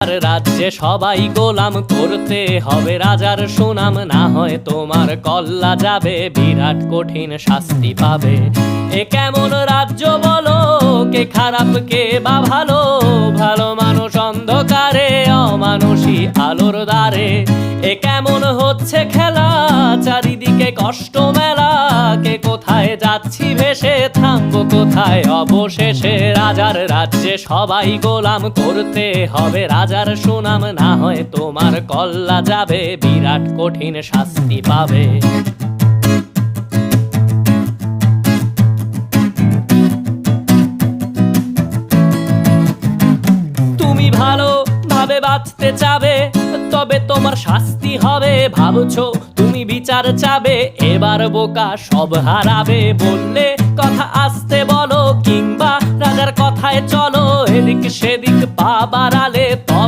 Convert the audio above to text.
রাজ্যে সবাই গোলাম করতে হবে রাজার সুনাম, না হয় তোমার কল্লা যাবে, বিরাট কঠিন শাস্তি পাবে। এ কেমন রাজ্য বলো, কে খারাপ কে বা ভালো, ভালো মানুষ অন্ধকারে, অমানুষী আলোর দ্বারে। এ কেমন হচ্ছে খেলা, চারিদিকে কষ্ট মেলা, কে কোথায় যাচ্ছি ভেসে, থামবো কোথায় অবশেষে। রাজার রাজ্যে সবাই গোলাম করতে হবে রাজার সুনাম, না হয় তোমার কল্লা যাবে, বিরাট কঠিন শাস্তি পাবে। তুমি ভালো ভাবে বাঁচতে চাবে, তবে তোমার শাস্তি হবে। ভাবছো তুমি বিচার চাবে, এবার বোকা সব হারাবে। বললে কথা আস্তে বলো, কিংবা রাজার কথায় চলো, এদিক সেদিক পা বাড়ালে তবে